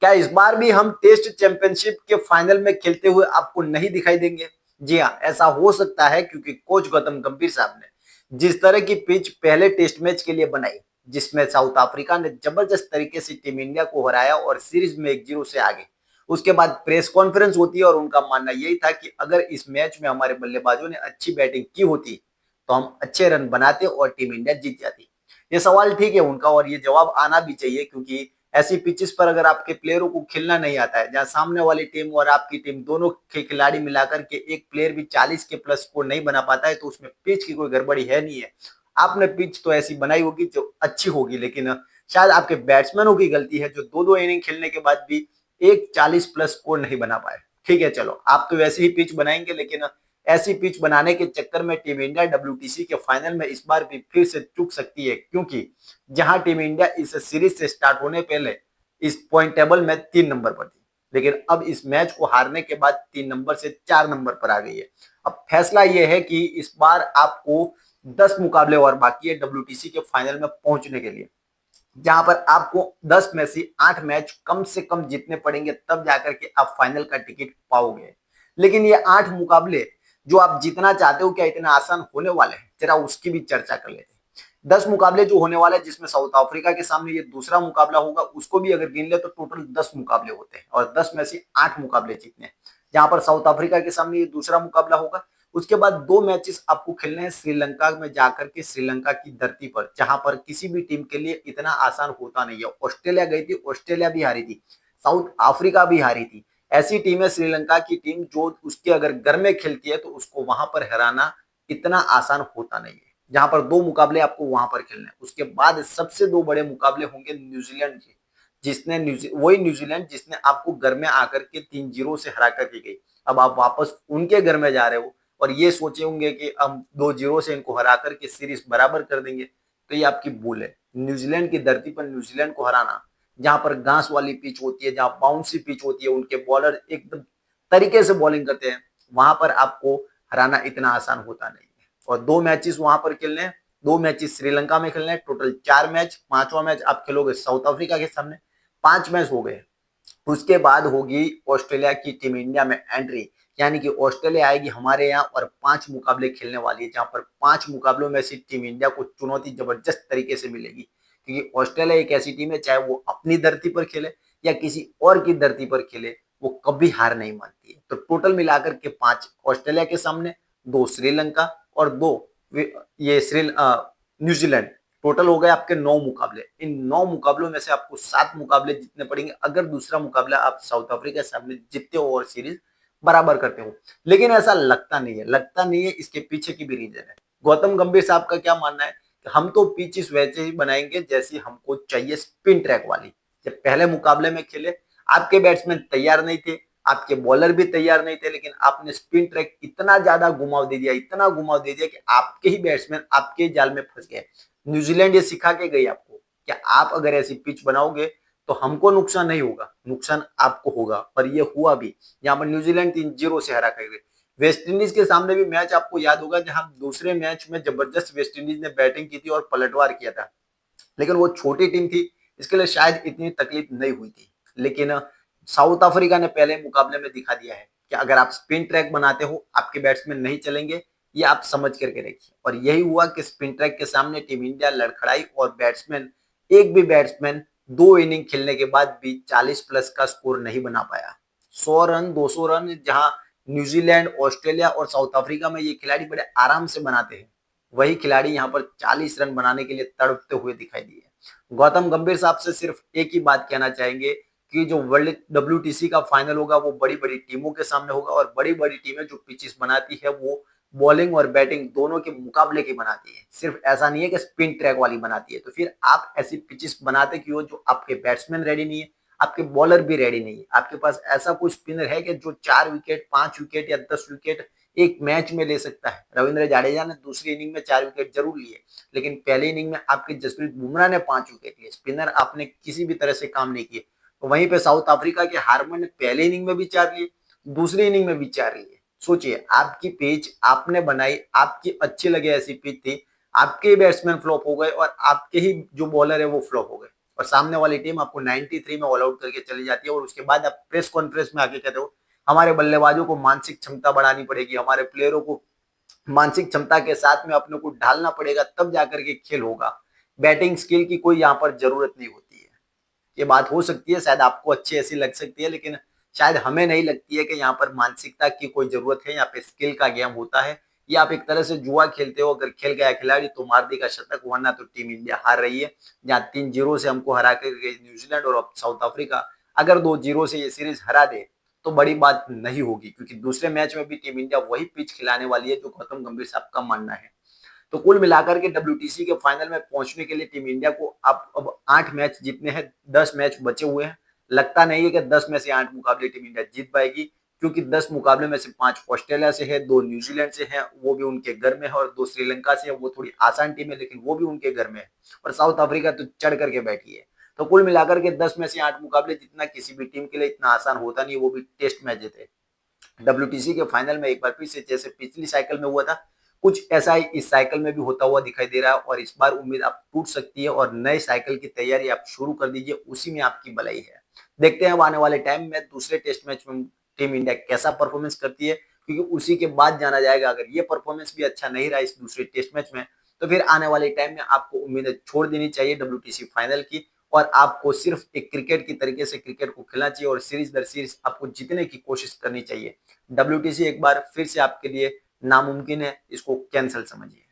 क्या इस बार भी हम टेस्ट चैंपियनशिप के फाइनल में खेलते हुए आपको नहीं दिखाई देंगे? जी हाँ, ऐसा हो सकता है क्योंकि कोच गौतम गंभीर साहब ने जिस तरह की पिच पहले टेस्ट मैच के लिए बनाई, जिसमें साउथ अफ्रीका ने जबरदस्त तरीके से टीम इंडिया को हराया और सीरीज में 1-0 से आगे। उसके बाद प्रेस कॉन्फ्रेंस होती है और उनका मानना यही था कि अगर इस मैच में हमारे बल्लेबाजों ने अच्छी बैटिंग की होती तो हम अच्छे रन बनाते और टीम इंडिया जीत जाती। ये सवाल ठीक है उनका और ये जवाब आना भी चाहिए क्योंकि ऐसी पिचेस पर अगर आपके प्लेयरों को खेलना नहीं आता है, जहां सामने वाली टीम और आपकी टीम दोनों के खिलाड़ी मिलाकर के एक प्लेयर भी 40 के प्लस स्कोर नहीं बना पाता है, तो उसमें पिच की कोई गड़बड़ी है नहीं है। आपने पिच तो ऐसी बनाई होगी जो अच्छी होगी, लेकिन शायद आपके बैट्समैनों की गलती है जो दो दो इनिंग खेलने के बाद भी एक 40 प्लस स्कोर नहीं बना पाए। ठीक है, चलो आप तो वैसे ही पिच बनाएंगे, लेकिन ऐसी पिच बनाने के चक्कर में टीम इंडिया डब्ल्यूटीसी के फाइनल में इस बार भी फिर से चूक सकती है, क्योंकि जहां टीम इंडिया इस सीरीज से स्टार्ट होने पहले इस पॉइंट टेबल में 3 नंबर पर थी, लेकिन अब इस मैच को हारने के बाद 3 नंबर से 4 नंबर पर आ गई है। अब फैसला यह है कि इस बार आपको 10 मुकाबले और बाकी है डब्ल्यूटीसी के फाइनल में पहुंचने के लिए, जहां पर आपको 10 में से 8 मैच कम से कम जीतने पड़ेंगे, तब जाकर के आप फाइनल का टिकट पाओगे। लेकिन ये 8 मुकाबले जो आप जीतना चाहते हो, क्या इतना आसान होने वाले हैं? जरा उसकी भी चर्चा कर लेते हैं। 10 मुकाबले जो होने वाले हैं, जिसमें साउथ अफ्रीका के सामने ये दूसरा मुकाबला होगा, उसको भी अगर गिन ले तो टोटल 10 मुकाबले होते हैं और 10 में से 8 मुकाबले जीतने हैं। जहां पर साउथ अफ्रीका के सामने ये दूसरा मुकाबला होगा, उसके बाद 2 मैचेस आपको खेलने हैं श्रीलंका में जाकर के, श्रीलंका की धरती पर, जहां पर किसी भी टीम के लिए इतना आसान होता नहीं है। ऑस्ट्रेलिया गई थी, ऑस्ट्रेलिया भी हारी थी, साउथ अफ्रीका भी हारी थी। ऐसी टीम है श्रीलंका की टीम, जो उसके अगर घर में खेलती है तो उसको वहां पर हराना इतना आसान होता नहीं है। जहां पर 2 मुकाबले आपको वहां पर खेलने हैं, उसके बाद सबसे 2 बड़े मुकाबले होंगे न्यूजीलैंड के, वही न्यूजीलैंड जिसने आपको घर में आकर के 3-0 से हरा करके गई। अब आप वापस उनके घर में जा रहे हो और ये सोचे होंगे कि हम 2-0 से इनको हरा करके सीरीज बराबर कर देंगे, तो ये आपकी भूल है। न्यूजीलैंड की धरती पर न्यूजीलैंड को हराना, जहां पर घास वाली पिच होती है, जहां बाउंसी पिच होती है, उनके बॉलर एकदम तरीके से बॉलिंग करते हैं, वहां पर आपको हराना इतना आसान होता नहीं है। और 2 मैचेस वहां पर खेलने हैं, 2 मैचेस श्रीलंका में खेलने हैं, टोटल 4 मैच। 5वां मैच आप खेलोगे साउथ अफ्रीका के सामने। 5 मैच हो गए। उसके बाद होगी ऑस्ट्रेलिया की टीम इंडिया में एंट्री, यानी कि ऑस्ट्रेलिया आएगी हमारे यहाँ और 5 मुकाबले खेलने वाली है, जहां पर 5 मुकाबलों में से टीम इंडिया को चुनौती जबरदस्त तरीके से मिलेगी, क्योंकि ऑस्ट्रेलिया एक ऐसी टीम है, चाहे वो अपनी धरती पर खेले या किसी और की धरती पर खेले, वो कभी हार नहीं मानती है। तो टोटल मिलाकर के 5 ऑस्ट्रेलिया के सामने, 2 श्रीलंका और 2 ये न्यूजीलैंड, टोटल हो गए आपके 9 मुकाबले। इन 9 मुकाबलों में से आपको 7 मुकाबले जीतने पड़ेंगे, अगर दूसरा मुकाबला आप साउथ अफ्रीका के सामने जीतते हो और सीरीज बराबर करते हो। लेकिन ऐसा लगता नहीं है, लगता नहीं है, इसके पीछे की भी रीजन है। गौतम गंभीर साहब का क्या मानना है कि हम तो पिचेस वैसे ही बनाएंगे जैसी हमको चाहिए, स्पिन ट्रैक वाली। जब पहले मुकाबले में खेले, आपके बैट्समैन तैयार नहीं थे, आपके बॉलर भी तैयार नहीं थे, लेकिन आपने स्पिन ट्रैक इतना ज्यादा घुमाव दे दिया, इतना घुमाव दे दिया कि आपके ही बैट्समैन आपके ही जाल में फंस गए। न्यूजीलैंड ये सिखा के गई आपको कि आप अगर ऐसी पिच बनाओगे तो हमको नुकसान नहीं होगा, नुकसान आपको होगा, और ये हुआ भी। यहाँ पर न्यूजीलैंड 3-0 से हरा कर गई। वेस्ट इंडीज के सामने भी मैच आपको याद होगा, जहां दूसरे मैच में जबरदस्त वेस्ट इंडीज ने बैटिंग की थी और पलटवार किया था, लेकिन वो छोटी टीम थी, इसके लिए शायद इतनी तकलीफ नहीं हुई थी। लेकिन साउथ अफ्रीका ने पहले मुकाबले में दिखा दिया है कि अगर आप स्पिन ट्रैक बनाते हो, आपके बैट्समैन नहीं चलेंगे, ये आप समझ करके रखिए। और यही हुआ कि स्पिन ट्रैक के सामने टीम इंडिया लड़खड़ाई और बैट्समैन, एक भी बैट्समैन 2 इनिंग खेलने के बाद भी 40 प्लस का स्कोर नहीं बना पाया। 100 रन, 200 रन, जहां न्यूजीलैंड, ऑस्ट्रेलिया और साउथ अफ्रीका में ये खिलाड़ी बड़े आराम से बनाते हैं, वही खिलाड़ी यहाँ पर 40 रन बनाने के लिए तड़पते हुए दिखाई दिए। गौतम गंभीर साहब से सिर्फ एक ही बात कहना चाहेंगे कि जो वर्ल्ड डब्ल्यूटीसी का फाइनल होगा वो बड़ी बड़ी टीमों के सामने होगा, और बड़ी बड़ी टीमें जो पिचेस बनाती है वो बॉलिंग और बैटिंग दोनों के मुकाबले की बनाती है, सिर्फ ऐसा नहीं है कि स्पिन ट्रैक वाली बनाती है। तो फिर आप ऐसी पिचेस बनाते क्यों जो आपके बैट्समैन रेडी नहीं है, आपके बॉलर भी रेडी नहीं है? आपके पास ऐसा कोई स्पिनर है कि जो 4 विकेट, 5 विकेट या 10 विकेट एक मैच में ले सकता है? रविंद्र जाडेजा ने दूसरी इनिंग में 4 विकेट जरूर लिए, लेकिन पहली इनिंग में आपके जसप्रीत बुमराह ने 5 विकेट लिए। स्पिनर आपने किसी भी तरह से काम नहीं किए। तो वहीं पे साउथ अफ्रीका के हार्मन ने पहले इनिंग में भी 4 लिए, दूसरी इनिंग में भी 4 लिए। सोचिए, आपकी पिच आपने बनाई, आपकी अच्छी लगे ऐसी पिच थी, आपके बैट्समैन फ्लॉप हो गए और आपके ही जो बॉलर है वो फ्लॉप हो गए, और सामने वाली टीम आपको 93 में ऑल आउट करके चली जाती है और उसके बाद आप प्रेस कॉन्फ्रेंस में आके कहते हो हमारे बल्लेबाजों को मानसिक क्षमता बढ़ानी पड़ेगी, हमारे प्लेयरों को मानसिक क्षमता के साथ में अपने को ढालना पड़ेगा, तब जाकर के खेल होगा। बैटिंग स्किल की कोई यहाँ पर जरूरत नहीं होती है। ये बात हो सकती है, शायद आपको अच्छी ऐसी लग सकती है, लेकिन शायद हमें नहीं लगती है कि यहाँ पर मानसिकता की कोई जरूरत है। यहाँ पे स्किल का गेम होता है। ये आप एक तरह से जुआ खेलते हो, अगर खेल गया खिलाड़ी तो मार देगा शतक, वरना तो टीम इंडिया हार रही है। जहाँ 3-0 से हमको हरा कर गई न्यूजीलैंड और अब साउथ अफ्रीका, अगर 2-0 से ये सीरीज हरा दे तो बड़ी बात नहीं होगी, क्योंकि दूसरे मैच में भी टीम इंडिया वही पिच खिलाने वाली है जो गौतम गंभीर साहब का मानना है। तो कुल मिलाकर के डब्ल्यूटीसी के फाइनल में पहुंचने के लिए टीम इंडिया को अब 8 मैच जीतने हैं, 10 मैच बचे हुए हैं। लगता नहीं है कि 10 में से 8 मुकाबले टीम इंडिया जीत पाएगी, क्योंकि 10 मुकाबले में से 5 ऑस्ट्रेलिया से है, 2 न्यूजीलैंड से है, वो भी उनके घर में है, और 2 श्रीलंका से है, वो थोड़ी आसान टीम है लेकिन वो भी उनके घर में है, और साउथ अफ्रीका तो चढ़ करके बैठी है। तो कुल मिलाकर के 10 में से 8 मुकाबले जितना किसी भी टीम के लिए इतना आसान होता नहीं, वो भी टेस्ट मैच जीते। डब्ल्यूटीसी के फाइनल में एक बार फिर से जैसे पिछली साइकिल में हुआ था, कुछ ऐसा ही इस साइकिल में भी होता हुआ दिखाई दे रहा है, और इस बार उम्मीद आप टूट सकती है और नए साइकिल की तैयारी आप शुरू कर दीजिए, उसी में आपकी भलाई है। देखते हैं अब आने वाले टाइम में दूसरे टेस्ट मैच में टीम इंडिया कैसा परफॉर्मेंस करती है, क्योंकि उसी के बाद जाना जाएगा। अगर ये परफॉर्मेंस भी अच्छा नहीं रहा इस दूसरे टेस्ट मैच में, तो फिर आने वाले टाइम में आपको उम्मीदें छोड़ देनी चाहिए डब्ल्यूटीसी फाइनल की, और आपको सिर्फ एक क्रिकेट की तरीके से क्रिकेट को खेलना चाहिए और सीरीज दर सीरीज आपको जीतने की कोशिश करनी चाहिए। डब्ल्यूटीसी एक बार फिर से आपके लिए नामुमकिन है, इसको कैंसिल समझिए।